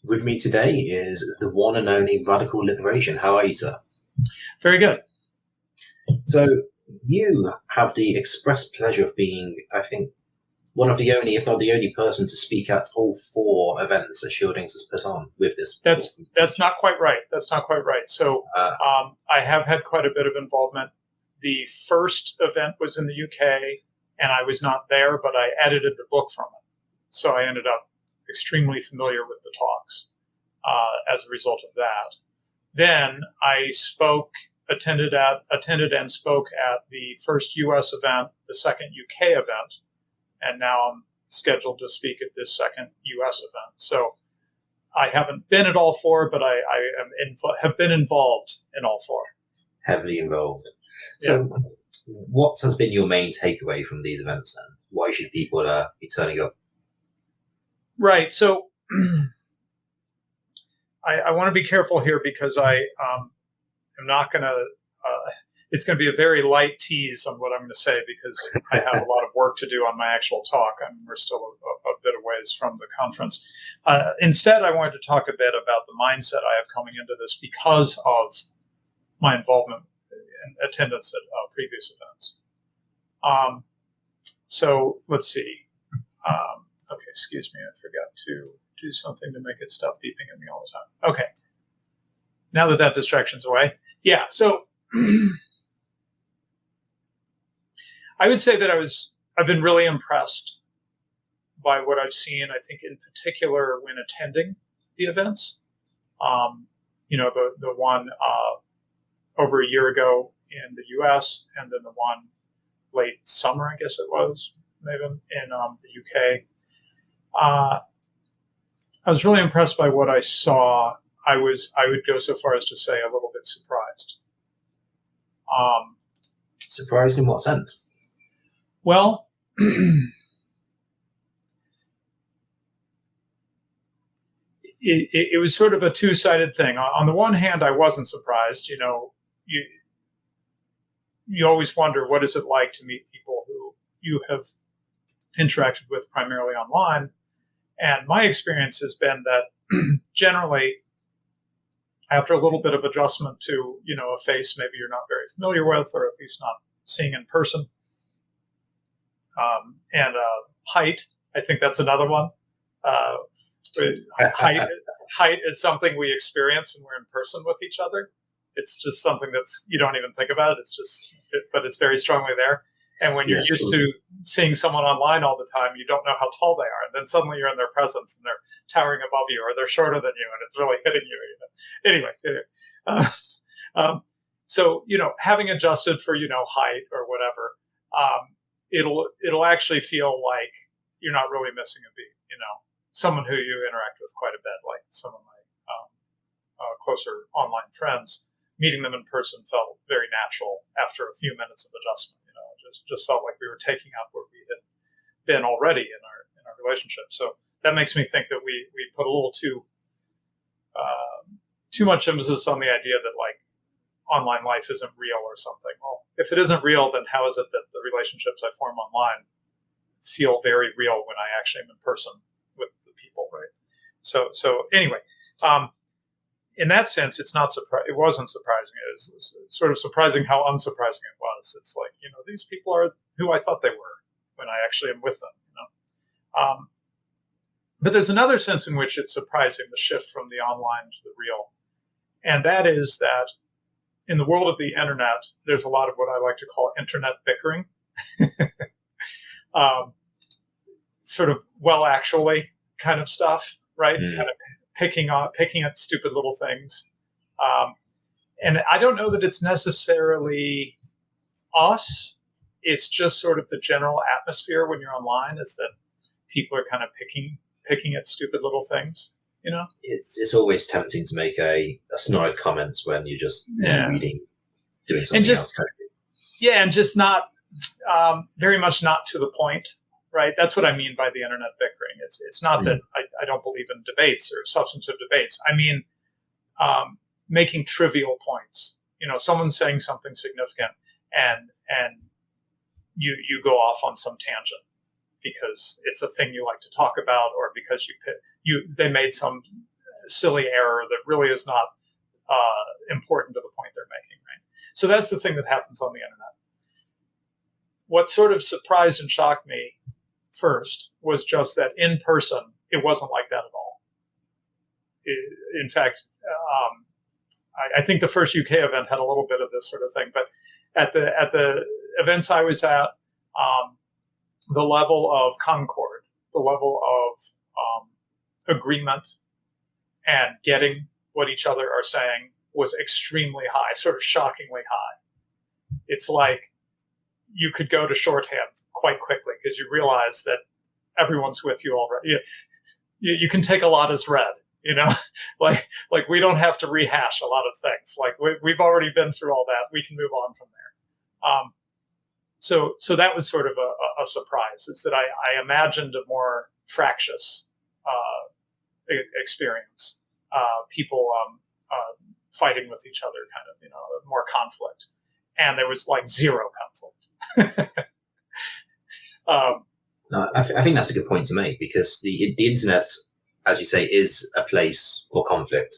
With me today is the one and only Radical Liberation. How are you, sir? Very good. So you have the express pleasure of being, I think, one of the only, if not the only person to speak at all four events that Shieldings has put on with this. That's not quite right. That's not quite right. So I have had quite a bit of involvement. The first event was in the UK, and I was not there, but I edited the book from it. So I ended up extremely familiar with the talks as a result of that. Then I attended and spoke at the first US event, the second UK event, and now I'm scheduled to speak at this second US event. So I haven't been at all four, but I have been involved in all four. Heavily involved. So what has been your main takeaway from these events then? Why should people be turning up? Right. So I want to be careful here because I am not going to, it's going to be a very light tease on what I'm going to say because I have a lot of work to do on my actual talk. We're still a bit of ways from the conference. Instead, I wanted to talk a bit about the mindset I have coming into this because of my involvement and attendance at previous events. So let's see. Okay, excuse me. I forgot to do something to make it stop beeping at me all the time. Okay. Now that distraction's away. Yeah, so I would say that I've been really impressed by what I've seen, I think in particular when attending the events. The one over a year ago in the US and then the one late summer, I guess it was, Maven, in the UK. I was really impressed by what I saw. I would go so far as to say a little bit surprised. Surprised in what sense? Well, it was sort of a two-sided thing. On the one hand, I wasn't surprised. You always wonder what is it like to meet people who you have interacted with primarily online. And my experience has been that generally, after a little bit of adjustment to, a face maybe you're not very familiar with, or at least not seeing in person, and height, I think that's another one. Height is something we experience when we're in person with each other. It's just something you don't even think about it. But it's very strongly there. And when you're used to seeing someone online all the time, you don't know how tall they are. And then suddenly you're in their presence and they're towering above you or they're shorter than you and it's really hitting you. Anyway. So, having adjusted for, height or whatever, it'll actually feel like you're not really missing a beat. Someone who you interact with quite a bit, like some of my closer online friends, meeting them in person felt very natural after a few minutes of adjustment. Just felt like we were taking up where we had been already in our relationship. So that makes me think that we put a little too much emphasis on the idea that like online life isn't real or something. Well, if it isn't real, then how is it that the relationships I form online feel very real when I actually am in person with the people, right? So anyway, in that sense, it wasn't surprising. It was sort of surprising how unsurprising it was. It's like, these people are who I thought they were when I actually am with them, But there's another sense in which it's surprising, the shift from the online to the real. And that is that in the world of the internet, there's a lot of what I like to call internet bickering. Sort of actually kind of stuff, right? Kind of picking at stupid little things. And I don't know that it's necessarily us. It's just sort of the general atmosphere when you're online is that people are kind of picking at stupid little things, It's always tempting to make a snide comment when you're just reading, doing something else. Yeah, and just not, very much not to the point. Right, that's what I mean by the internet bickering. It's not that I don't believe in debates or substantive debates. I mean, making trivial points. Someone's saying something significant, and you go off on some tangent because it's a thing you like to talk about, or because they made some silly error that really is not important to the point they're making, right? So that's the thing that happens on the internet. What sort of surprised and shocked me first was just that in person, it wasn't like that at all. In fact, I think the first UK event had a little bit of this sort of thing, but at the events I was at, the level of concord, the level of agreement and getting what each other are saying was extremely high, sort of shockingly high. It's like you could go to shorthand quite quickly because you realize that everyone's with you already. You can take a lot as read, like we don't have to rehash a lot of things. Like we've already been through all that. We can move on from there. So that was sort of a surprise. Is that I imagined a more fractious experience. People fighting with each other, kind of, more conflict, and there was like zero conflict. I think that's a good point to make, because the internet, as you say, is a place for conflict.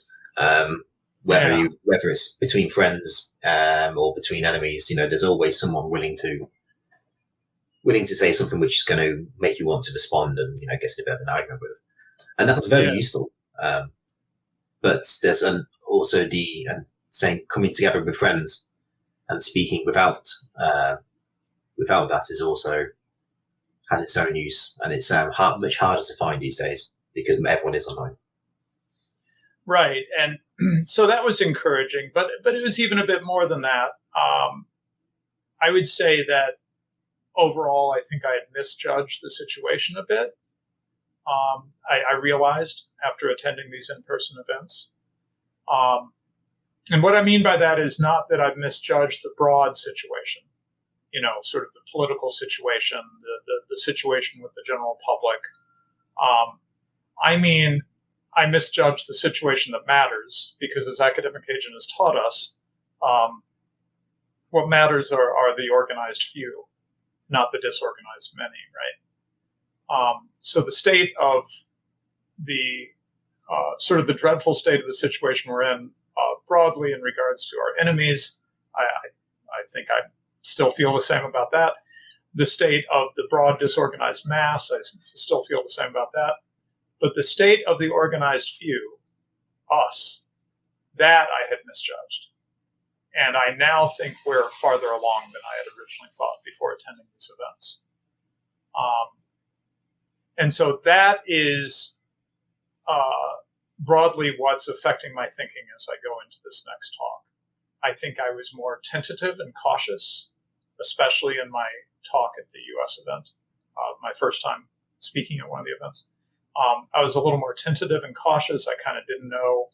Whether it's between friends or between enemies, there's always someone willing to say something which is going to make you want to respond and get in a bit of an argument with, and that's very useful. But there's also the saying coming together with friends and speaking without that is also has its own use, and it's much harder to find these days because everyone is online. Right, and so that was encouraging, but it was even a bit more than that. I would say that overall, I think I had misjudged the situation a bit. I realized after attending these in-person events. And what I mean by that is not that I've misjudged the broad situation, sort of the political situation, the situation with the general public. I mean, I misjudged the situation that matters, because as Academic Agent has taught us, what matters are the organized few, not the disorganized many, right? So the state of the sort of the dreadful state of the situation we're in broadly in regards to our enemies, I think I still feel the same about that. The state of the broad disorganized mass, I still feel the same about that. But the state of the organized few, us, that I had misjudged. And I now think we're farther along than I had originally thought before attending these events. And so that is broadly what's affecting my thinking as I go into this next talk. I think I was more tentative and cautious, especially in my talk at the US event, my first time speaking at one of the events. I was a little more tentative and cautious. I kind of didn't know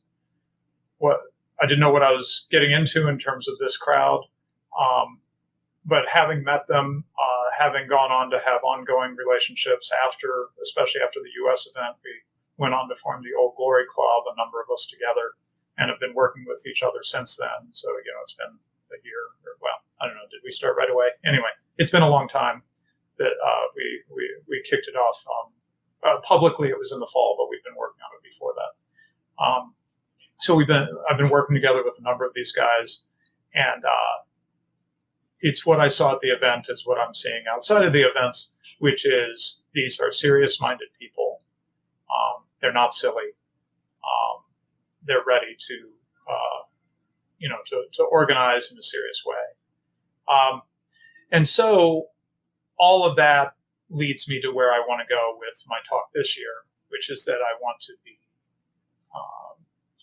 what I was getting into in terms of this crowd. But having met them, having gone on to have ongoing relationships especially after the US event, we went on to form the Old Glory Club, a number of us together, and have been working with each other since then. So, it's been a year, I don't know, did we start right away? Anyway, it's been a long time that we kicked it off. Publicly, it was in the fall, but we've been working on it before that. So I've been working together with a number of these guys, and it's what I saw at the event is what I'm seeing outside of the events, which is these are serious-minded people. They're not silly. They're ready to organize in a serious way. And so all of that leads me to where I want to go with my talk this year, which is that I want to be,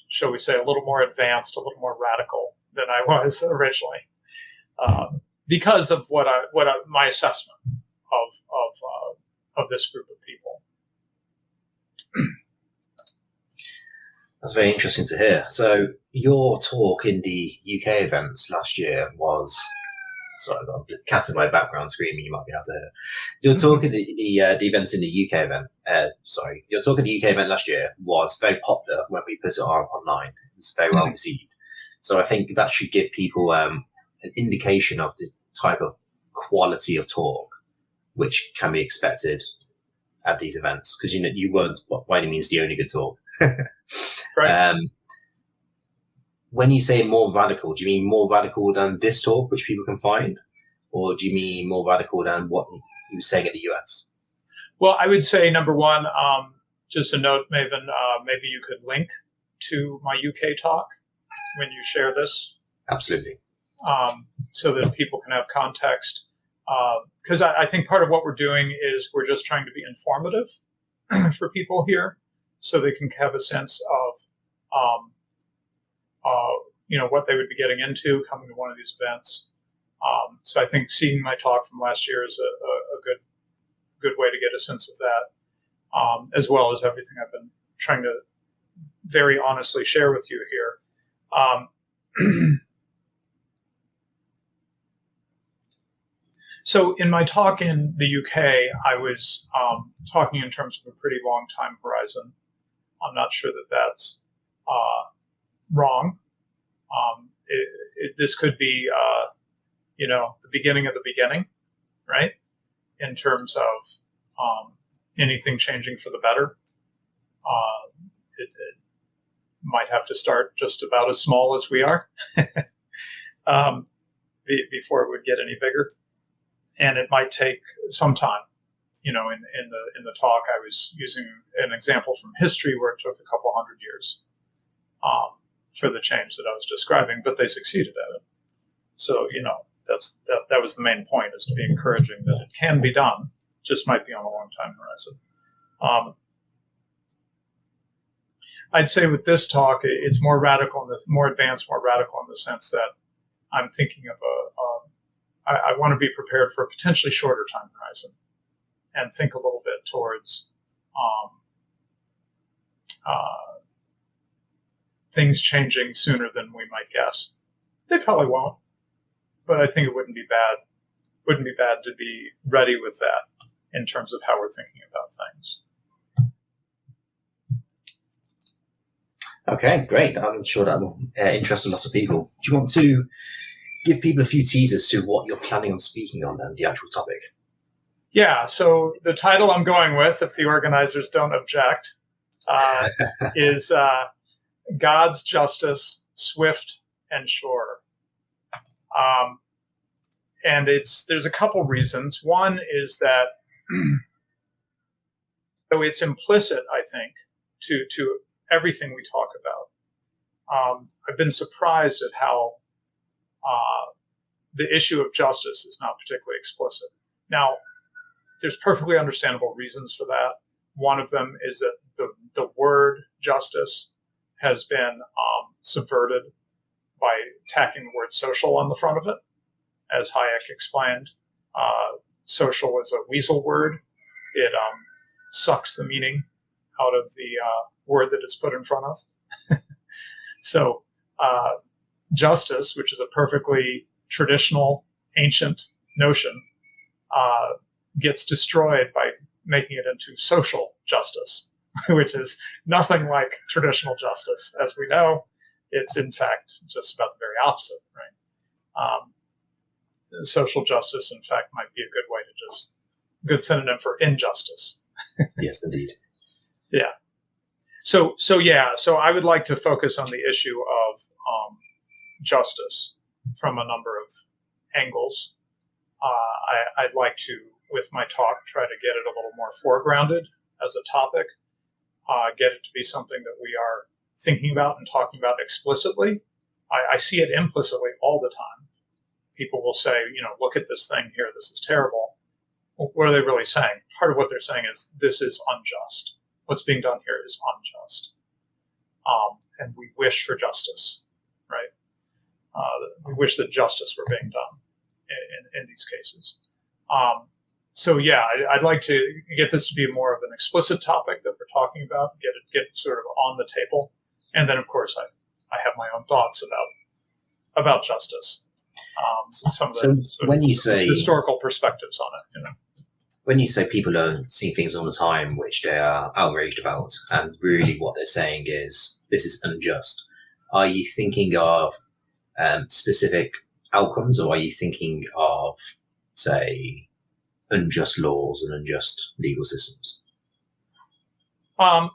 shall we say, a little more advanced, a little more radical than I was originally, because of my assessment of this group of people. That's very interesting to hear. So your talk in the UK events last year was, sorry, I've got a cat in my background screaming, you might be able to hear. Your talk at the events in the UK event, your talk at the UK event last year was very popular when we put it online. It was very well received. So I think that should give people an indication of the type of quality of talk which can be expected at these events, because you weren't by any means the only good talk. Right. When you say more radical, do you mean more radical than this talk, which people can find, or do you mean more radical than what you were saying at the US? Well, I would say, number one, just a note, Maven, maybe you could link to my UK talk when you share this. Absolutely. So that people can have context. Because I think part of what we're doing is we're just trying to be informative for people here, so they can have a sense of, what they would be getting into coming to one of these events. So I think seeing my talk from last year is a good way to get a sense of that, as well as everything I've been trying to very honestly share with you here. So in my talk in the UK, I was talking in terms of a pretty long time horizon. I'm not sure that that's wrong. This could be, the beginning of the beginning, right? In terms of anything changing for the better. It might have to start just about as small as we are before it would get any bigger. And it might take some time. In the talk, I was using an example from history where it took a couple hundred years for the change that I was describing, but they succeeded at it. So, that was the main point, is to be encouraging that it can be done, just might be on a long time horizon. I'd say with this talk, it's more radical, more advanced, more radical in the sense that I'm thinking of I want to be prepared for a potentially shorter time horizon and think a little bit towards things changing sooner than we might guess. They probably won't, but I think it wouldn't be bad to be ready with that in terms of how we're thinking about things. Okay, great. I'm sure that will interest a lot of people. Do you want to give people a few teasers to what you're planning on speaking on and the actual topic? Yeah, so the title I'm going with, if the organizers don't object, is God's Justice, Swift and Sure. And there's a couple reasons. One is that though it's implicit, I think, to everything we talk about, I've been surprised at how the issue of justice is not particularly explicit. Now, there's perfectly understandable reasons for that. One of them is that the word justice has been subverted by tacking the word social on the front of it. As Hayek explained, social is a weasel word. It sucks the meaning out of the word that it's put in front of. So justice, which is a perfectly traditional, ancient notion, gets destroyed by making it into social justice, which is nothing like traditional justice. As we know, it's in fact just about the very opposite, right? Social justice, in fact, might be a good way to good synonym for injustice. Yes, indeed. Yeah. So I would like to focus on the issue of justice from a number of angles. I'd like to, with my talk, try to get it a little more foregrounded as a topic, get it to be something that we are thinking about and talking about explicitly. I see it implicitly all the time. People will say, look at this thing here, this is terrible. Well, what are they really saying? Part of what they're saying is this is unjust. What's being done here is unjust. And we wish for justice, right? We wish that justice were being done in these cases. I'd like to get this to be more of an explicit topic that we're talking about, get sort of on the table. And then, of course, I have my own thoughts about justice. Some of the historical perspectives on it, When you say people are seeing things all the time which they are outraged about, and really what they're saying is this is unjust, are you thinking of specific outcomes, or are you thinking of, say, unjust laws and unjust legal systems? Um,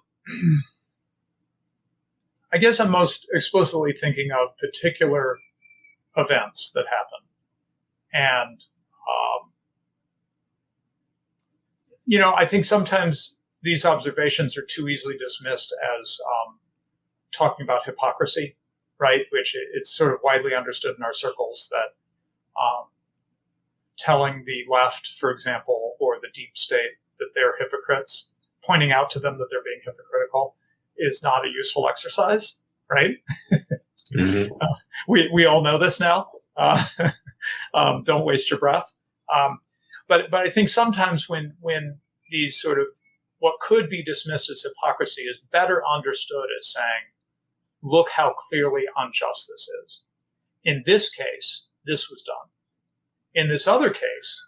I guess I'm most explicitly thinking of particular events that happen. And, I think sometimes these observations are too easily dismissed as talking about hypocrisy, right? Which it's sort of widely understood in our circles that telling the left, for example, or the deep state that they're hypocrites, pointing out to them that they're being hypocritical is not a useful exercise, right? Mm-hmm. We all know this now. Don't waste your breath. But I think sometimes when these sort of what could be dismissed as hypocrisy is better understood as saying, look how clearly unjust this is. In this case, this was done. In this other case,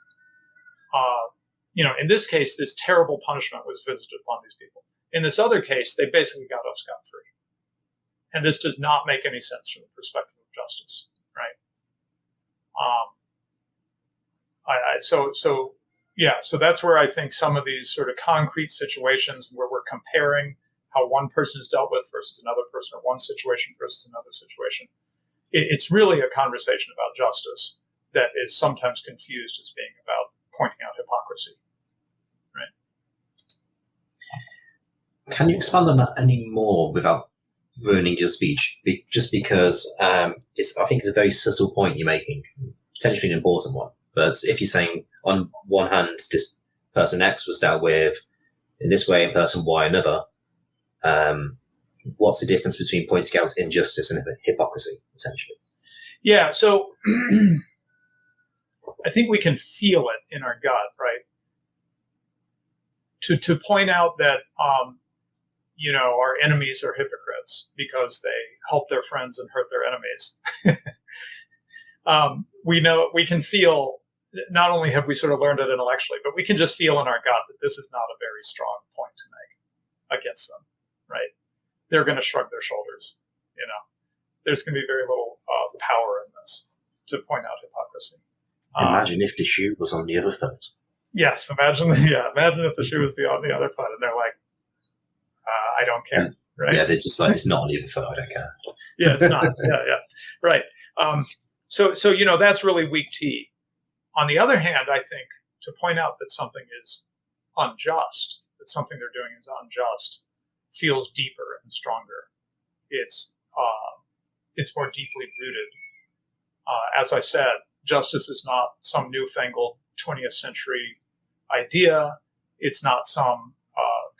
in this case, this terrible punishment was visited upon these people. In this other case, they basically got off scot-free. And this does not make any sense from the perspective of justice, right? So that's where I think some of these sort of concrete situations where we're comparing how one person is dealt with versus another person, or one situation versus another situation, it's really a conversation about justice that is sometimes confused as being about pointing out hypocrisy, right? Can you expand on that any more without ruining your speech? Just because I think it's a very subtle point you're making, potentially an important one. But if you're saying on one hand, this person X was dealt with in this way and person Y another, what's the difference between pointing out injustice and hypocrisy, essentially? Yeah, so I think we can feel it in our gut, right? To point out that, our enemies are hypocrites because they help their friends and hurt their enemies. We can feel, not only have we sort of learned it intellectually, but we can just feel in our gut that this is not a very strong point to make against them, right? They're going to shrug their shoulders, There's going to be very little power in this to point out hypocrisy. Imagine if the shoe was on the other foot. Yes, imagine if the shoe was on the other foot, and they're like, I don't care, right? Yeah, they're just like, it's not on the other foot, I don't care. Yeah, it's not. Yeah, right. So that's really weak tea. On the other hand, I think to point out that something is unjust, that something they're doing is unjust, feels deeper and stronger. It's more deeply rooted. As I said, justice is not some newfangled 20th century idea. It's not some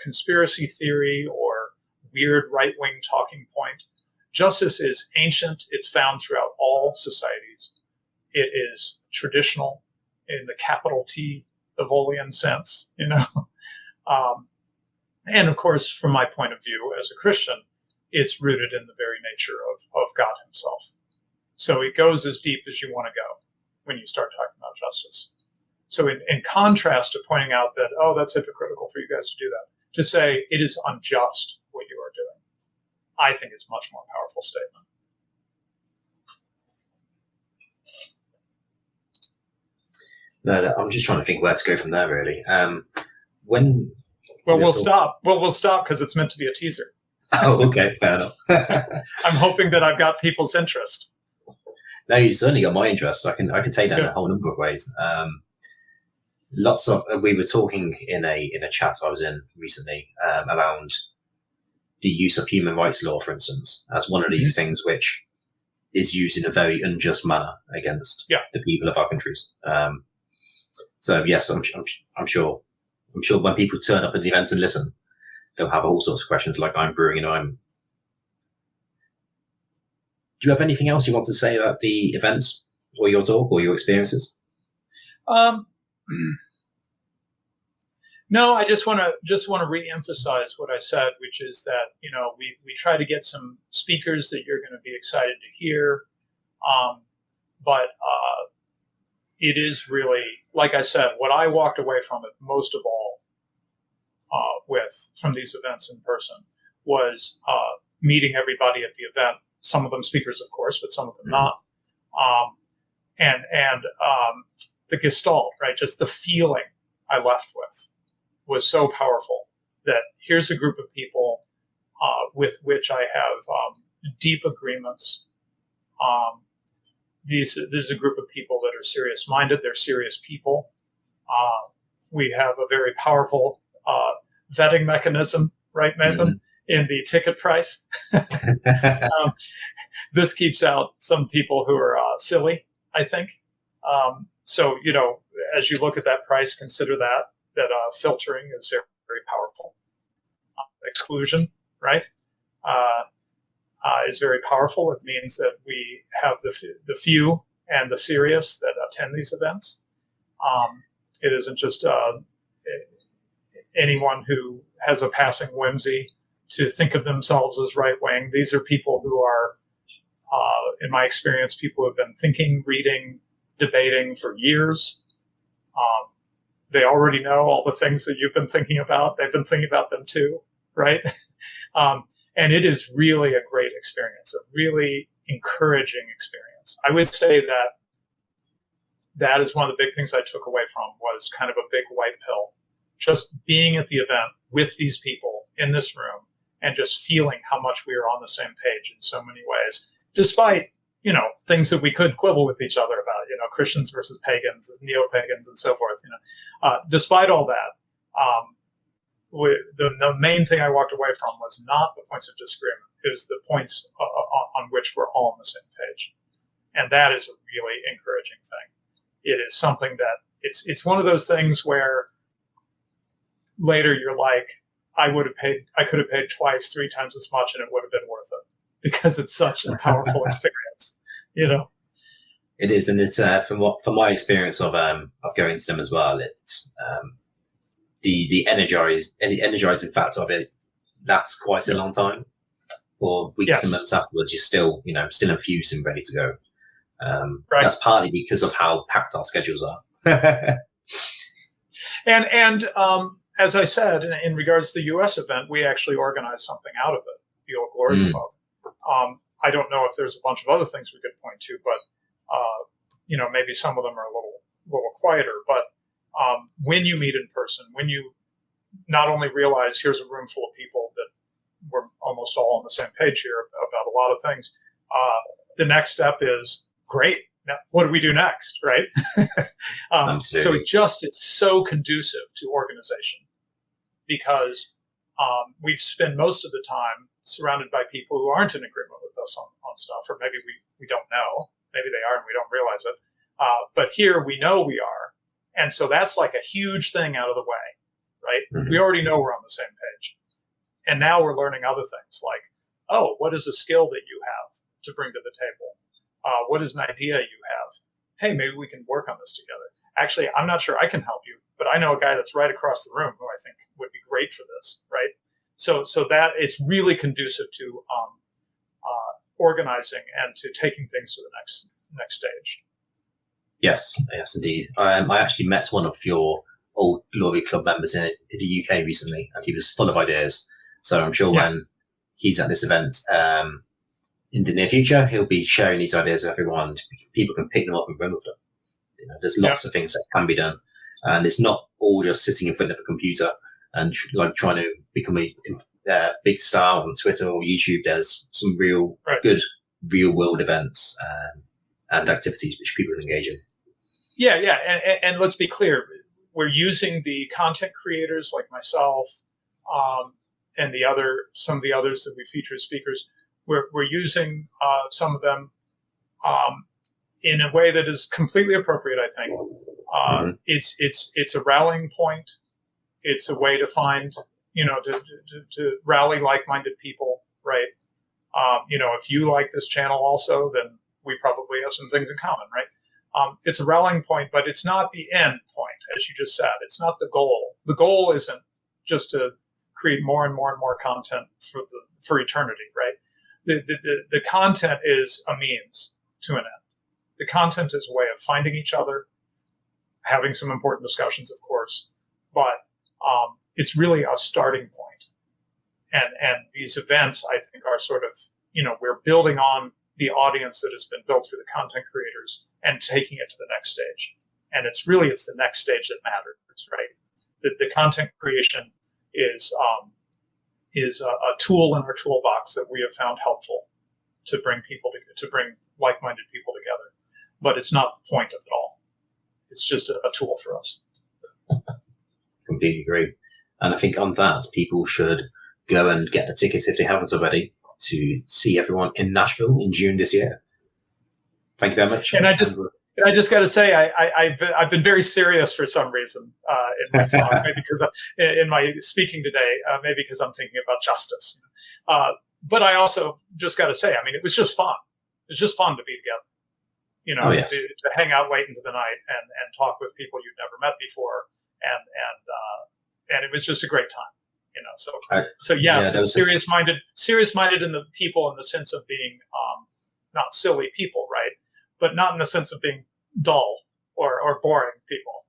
conspiracy theory or weird right-wing talking point. Justice is ancient. It's found throughout all societies. It is traditional in the capital T Evolian sense, and of course, from my point of view as a Christian, it's rooted in the very nature of God himself. So it goes as deep as you want to go when you start talking about justice. So in contrast to pointing out that, that's hypocritical for you guys to do that, to say it is unjust what you are doing, I think it's a much more powerful statement. No, I'm just trying to think where to go from there, really. We'll stop. We'll stop because it's meant to be a teaser. Oh, okay, fair enough. I'm hoping that I've got people's interest. No, you certainly got my interest. I can take that in a whole number of ways. We were talking in a chat I was in recently around the use of human rights law, for instance, as one of these things which is used in a very unjust manner against the people of our countries. So yes, I'm sure when people turn up at the events and listen, they'll have all sorts of questions like I'm brewing. Do you have anything else you want to say about the events or your talk or your experiences? No, I just want to re-emphasize what I said, which is that we try to get some speakers that you're going to be excited to hear, but it is really, like I said, what I walked away from it most of all from these events in person was meeting everybody at the event. Some of them speakers, of course, but some of them not, and the gestalt, right? Just the feeling I left with was so powerful that here's a group of people with which I have deep agreements. This is a group of people that are serious-minded. They're serious people. We have a very powerful vetting mechanism, right, Maven, in the ticket price. This keeps out some people who are silly, I think. So, as you look at that price, consider that filtering is very, very powerful. Exclusion, right, is very powerful. It means that we have the few and the serious that attend these events. It isn't just anyone who has a passing whimsy to think of themselves as right-wing. These are people who are, in my experience, people who have been thinking, reading, debating for years. They already know all the things that you've been thinking about. They've been thinking about them too, right? And it is really a great experience, a really encouraging experience. I would say that is one of the big things I took away from, was kind of a big white pill. Just being at the event with these people in this room and just feeling how much we are on the same page in so many ways, despite, things that we could quibble with each other about, Christians versus pagans, neo-pagans, and so forth. Despite all that, the main thing I walked away from was not the points of disagreement. It was the points on which we're all on the same page. And that is a really encouraging thing. It is something that it's one of those things where later you're like, I could have paid twice, 3 times as much, and it would have been worth it, because it's such a powerful experience, It is, and it's from my experience of going to them as well. It's the energizing factor of it lasts quite a long time. For weeks and months afterwards, you're still infused and ready to go. Right. That's partly because of how packed our schedules are. And as I said, in regards to the U.S. event, we actually organized something out of it, the Old Glory Club. I don't know if there's a bunch of other things we could point to, but maybe some of them are a little quieter. But when you meet in person, when you not only realize here's a room full of people that we're almost all on the same page here about a lot of things, the next step is, great, now what do we do next, right? So it's so conducive to organization, because we've spent most of the time surrounded by people who aren't in agreement with us on stuff, or maybe we don't know. Maybe they are and we don't realize it. But here we know we are. And so that's like a huge thing out of the way, right? Mm-hmm. We already know we're on the same page. And now we're learning other things like, what is a skill that you have to bring to the table? What is an idea you have? Hey, maybe we can work on this together. Actually, I'm not sure I can help you, but I know a guy that's right across the room who I think would be great for this, right? So that it's really conducive to organizing and to taking things to the next stage. Yes, indeed. I actually met one of your old Glory Club members in the UK recently, and he was full of ideas. So I'm sure when he's at this event in the near future, he'll be sharing these ideas with everyone. People can pick them up and run with them. There's lots of things that can be done, and it's not all just sitting in front of a computer and trying to become a big star on Twitter or YouTube. There's some good real world events and activities which people engage in. Yeah. And let's be clear. We're using the content creators like myself and some of the others that we feature as speakers. We're using some of them in a way that is completely appropriate, I think. It's a rallying point. It's a way to find, to rally like-minded people, right? If you like this channel also, then we probably have some things in common, right? It's a rallying point, but it's not the end point, as you just said. It's not the goal. The goal isn't just to create more and more and more content for eternity, right? The content is a means to an end. The content is a way of finding each other, having some important discussions, of course, but it's really a starting point. And these events, I think, are sort of, we're building on the audience that has been built through the content creators and taking it to the next stage. And it's the next stage that matters, right? The content creation is a tool in our toolbox that we have found helpful to bring like-minded people together. But it's not the point of it all. It's just a tool for us. Completely agree. And I think on that, people should go and get the tickets if they haven't already to see everyone in Nashville in June this year. Thank you very much. And I just got to say, I've been very serious for some reason in my talk, maybe because in my speaking today, maybe because I'm thinking about justice. But I also just got to say, I mean, it was just fun. It was just fun to be together. You know, to hang out late into the night and talk with people you'd never met before, and it was just a great time. You know, so yes, it's serious-minded in the people in the sense of being not silly people, right? But not in the sense of being dull or boring people.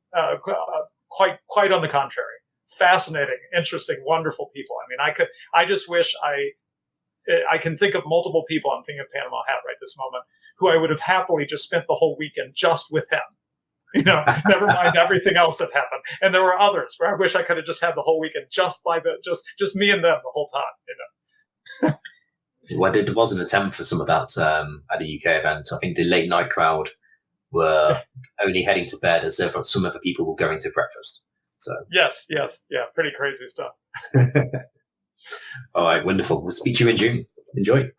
Quite on the contrary, fascinating, interesting, wonderful people. I mean, I just wish I can think of multiple people. I'm thinking of Panama Hat right this moment, who I would have happily just spent the whole weekend just with him. You know, never mind everything else that happened. And there were others where I wish I could have just had the whole weekend just me and them the whole time. You know. Well, there was an attempt for some of that at a UK event. I think the late night crowd were only heading to bed as if some of the people were going to breakfast. So yes, yeah, pretty crazy stuff. All right, wonderful. We'll speak to you in June. Enjoy.